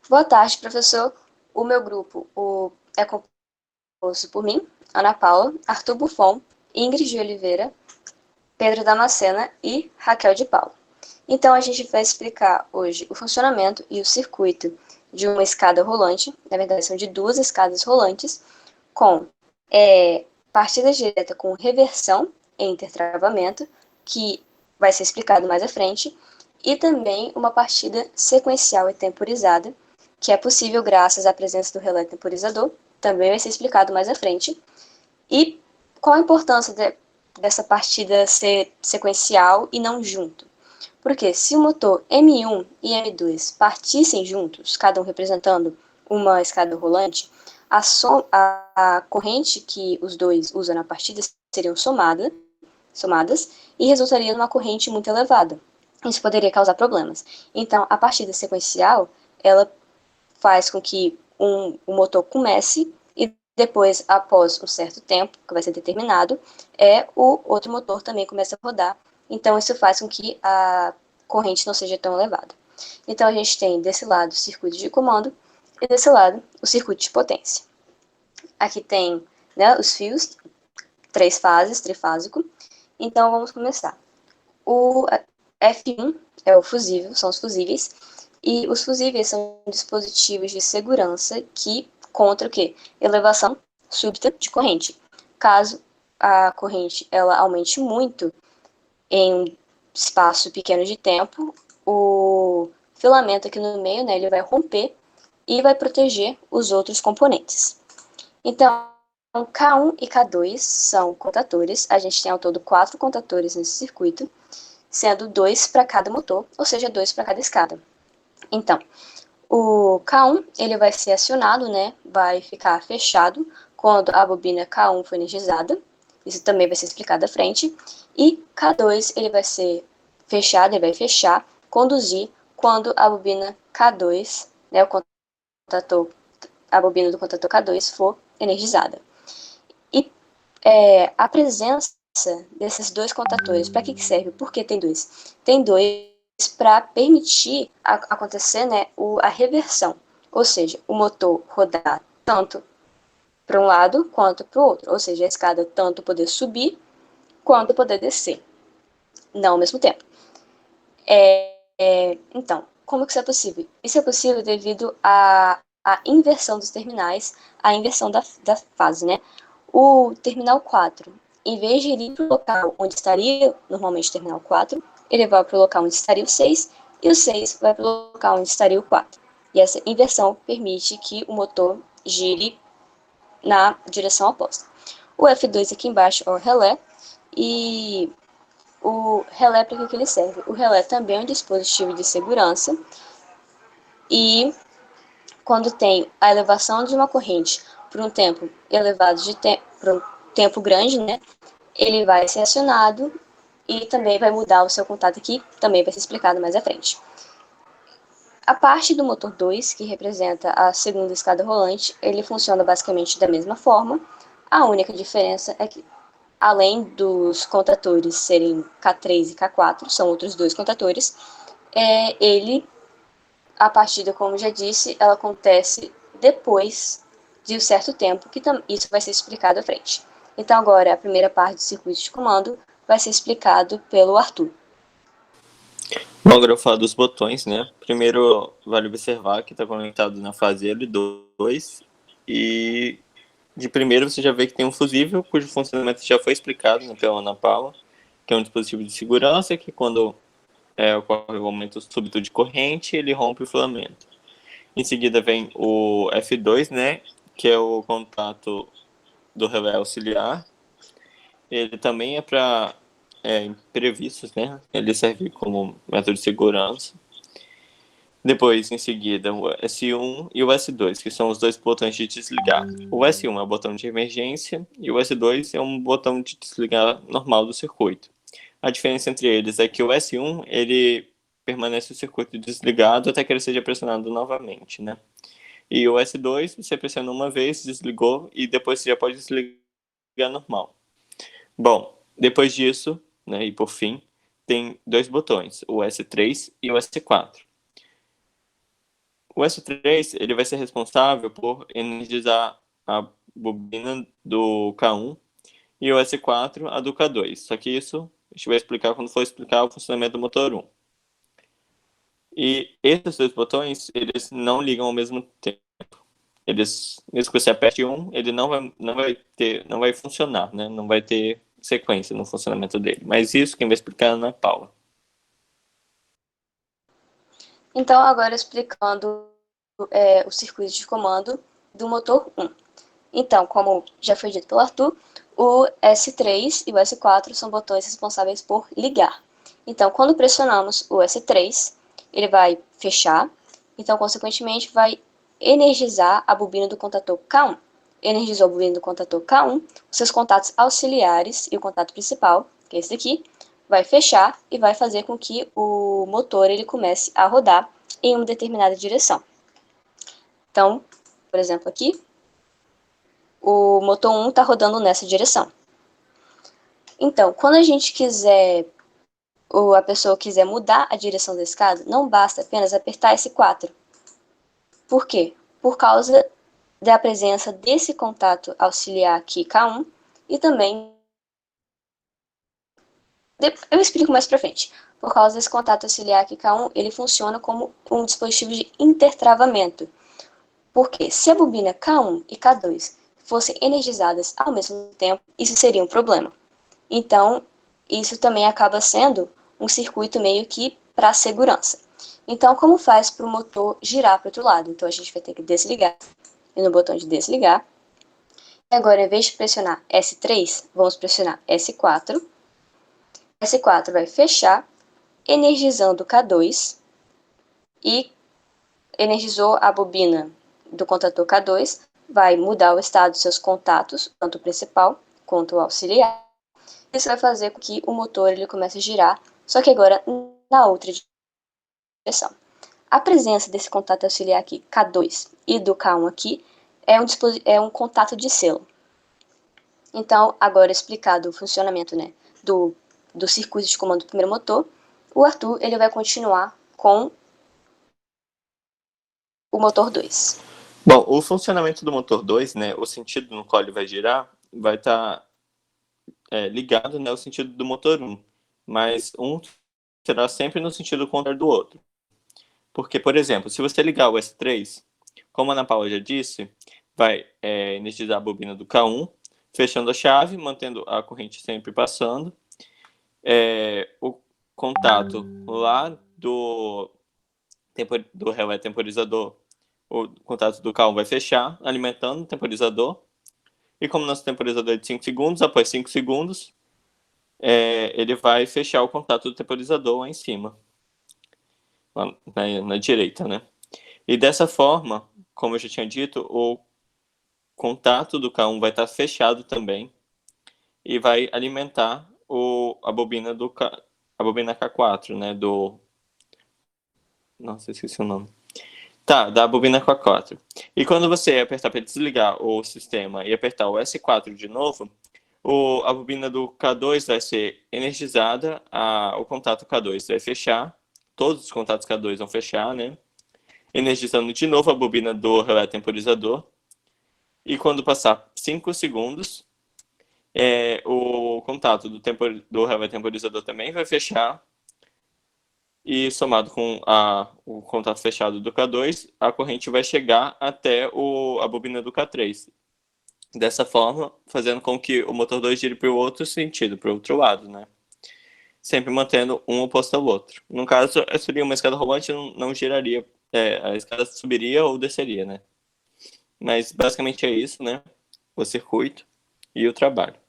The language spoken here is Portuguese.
Boa tarde, professor. O meu grupo é composto por mim, Ana Paula, Arthur Buffon, Ingrid de Oliveira, Pedro Damascena e Raquel de Paula. Então, a gente vai explicar hoje o funcionamento e o circuito de uma escada rolante, na verdade são de duas escadas rolantes, com partida direta com reversão e intertravamento, que vai ser explicado mais à frente, e também uma partida sequencial e temporizada, que é possível graças à presença do relé temporizador, também vai ser explicado mais à frente. E qual a importância dessa partida ser sequencial e não junto? Porque se o motor M1 e M2 partissem juntos, cada um representando uma escada rolante, a corrente que os dois usam na partida seriam somadas e resultaria numa corrente muito elevada. Isso poderia causar problemas. Então, a partida sequencial, ela faz com que o motor comece e depois, após um certo tempo, que vai ser determinado, o outro motor também começa a rodar. Então, isso faz com que a corrente não seja tão elevada. Então, a gente tem desse lado o circuito de comando e desse lado o circuito de potência. Aqui tem, né, os fios, 3 fases, trifásico. Então, vamos começar. O F1 é o fusível, são os fusíveis, e os fusíveis são dispositivos de segurança que contra o quê? Elevação súbita de corrente. Caso a corrente ela aumente muito em um espaço pequeno de tempo, o filamento aqui no meio, né, ele vai romper e vai proteger os outros componentes. Então, K1 e K2 são contatores. A gente tem ao todo 4 contatores nesse circuito, sendo 2 para cada motor, ou seja, 2 para cada escada. Então, o K1 ele vai ser acionado, né? Vai ficar fechado quando a bobina K1 for energizada. Isso também vai ser explicado à frente. E K2 ele vai ser fechado, ele vai fechar, conduzir quando a bobina K2, né? A bobina do contator K2 for energizada. E a presença desses dois contatores, para que serve? Por que tem dois? Tem dois para permitir acontecer, né, a reversão, ou seja, o motor rodar tanto para um lado quanto para o outro, ou seja, a escada tanto poder subir quanto poder descer, não ao mesmo tempo. Então, como que isso é possível? Isso é possível devido à inversão dos terminais, à inversão da fase, né? O terminal 4, em vez de ir para o local onde estaria normalmente o terminal 4, ele vai para o local onde estaria o 6, e o 6 vai para o local onde estaria o 4. E essa inversão permite que o motor gire na direção oposta. O F2 aqui embaixo é o relé, e o relé, para que ele serve? O relé também é um dispositivo de segurança, e quando tem a elevação de uma corrente por um tempo elevado por um tempo grande, né, ele vai ser acionado e também vai mudar o seu contato aqui, também vai ser explicado mais à frente. A parte do motor 2, que representa a segunda escada rolante, ele funciona basicamente da mesma forma. A única diferença é que, além dos contatores serem K3 e K4, são outros dois contatores, a partida, como já disse, ela acontece depois de um certo tempo, que isso vai ser explicado à frente. Então, agora, a primeira parte do circuito de comando vai ser explicado pelo Arthur. Bom, agora eu vou falar dos botões, né? Primeiro, vale observar que está conectado na fase L2 e de primeiro você já vê que tem um fusível, cujo funcionamento já foi explicado, né, pela Ana Paula, que é um dispositivo de segurança que quando ocorre o aumento súbito de corrente, ele rompe o filamento. Em seguida vem o F2, né, que é o contato do relé auxiliar. Ele também é para imprevistos, né? Ele serve como método de segurança. Depois, em seguida, o S1 e o S2, que são os dois botões de desligar. O S1 é o botão de emergência e o S2 é um botão de desligar normal do circuito. A diferença entre eles é que o S1 ele permanece o circuito desligado até que ele seja pressionado novamente, né? E o S2 você pressiona uma vez, desligou e depois você já pode desligar normal. Bom, depois disso, né, e por fim, tem dois botões, o S3 e o S4. O S3 ele vai ser responsável por energizar a bobina do K1 e o S4 a do K2. Só que isso a gente vai explicar quando for explicar o funcionamento do motor 1. E esses dois botões, eles não ligam ao mesmo tempo. Mesmo que você aperte um, ele não vai funcionar, né? Não vai ter sequência no funcionamento dele. Mas isso quem vai explicar é a Ana Paula. Então, agora explicando o circuito de comando do motor 1. Então, como já foi dito pelo Arthur, o S3 e o S4 são botões responsáveis por ligar. Então, quando pressionamos o S3, ele vai fechar, então, consequentemente, vai energizar a bobina do contator K1. Energizou a bobina do contator K1, os seus contatos auxiliares e o contato principal, que é esse daqui, vai fechar e vai fazer com que o motor ele comece a rodar em uma determinada direção. Então, por exemplo, aqui, o motor 1 está rodando nessa direção. Então, quando a gente quiser, ou a pessoa quiser mudar a direção da escada, não basta apenas apertar esse 4. Por quê? Por causa da presença desse contato auxiliar aqui, K1, e também eu explico mais pra frente. Por causa desse contato auxiliar aqui, K1, ele funciona como um dispositivo de intertravamento. Porque se a bobina K1 e K2 fossem energizadas ao mesmo tempo, isso seria um problema. Então, isso também acaba sendo um circuito meio que para segurança. Então, como faz para o motor girar para o outro lado? Então, a gente vai ter que desligar, e no botão de desligar. E agora, em vez de pressionar S3, vamos pressionar S4. S4 vai fechar, energizando o K2, e energizou a bobina do contator K2, vai mudar o estado dos seus contatos, tanto o principal quanto o auxiliar. Isso vai fazer com que o motor ele comece a girar, só que agora na outra direção. A presença desse contato auxiliar aqui, K2, e do K1 aqui, é um contato de selo. Então, agora explicado o funcionamento, né, do circuito de comando do primeiro motor, o Arthur ele vai continuar com o motor 2. Bom, o funcionamento do motor 2, né, o sentido no qual ele vai girar, vai estar ligado, né, ao sentido do motor 1. Mas um será sempre no sentido contrário do outro. Porque, por exemplo, se você ligar o S3, como a Ana Paula já disse, vai energizar a bobina do K1, fechando a chave, mantendo a corrente sempre passando. O contato lá do relé temporizador, o contato do K1 vai fechar, alimentando o temporizador. E como nosso temporizador é de 5 segundos, após 5 segundos, ele vai fechar o contato do temporizador lá em cima, lá na direita, né? E dessa forma, como eu já tinha dito, o contato do K1 vai estar fechado também e vai alimentar a bobina a bobina K4, né? Nossa, esqueci o nome. Tá, da bobina K4. E quando você apertar para desligar o sistema e apertar o S4 de novo, a bobina do K2 vai ser energizada, o contato K2 vai fechar, todos os contatos K2 vão fechar, né? Energizando de novo a bobina do relé temporizador. E quando passar 5 segundos, o contato do relé temporizador também vai fechar. E somado com o contato fechado do K2, a corrente vai chegar até a bobina do K3. Dessa forma, fazendo com que o motor 2 gire para o outro sentido, para o outro lado, né? Sempre mantendo um oposto ao outro. No caso, seria uma escada rolante, não giraria, a escada subiria ou desceria, né? Mas basicamente é isso, né? O circuito e o trabalho.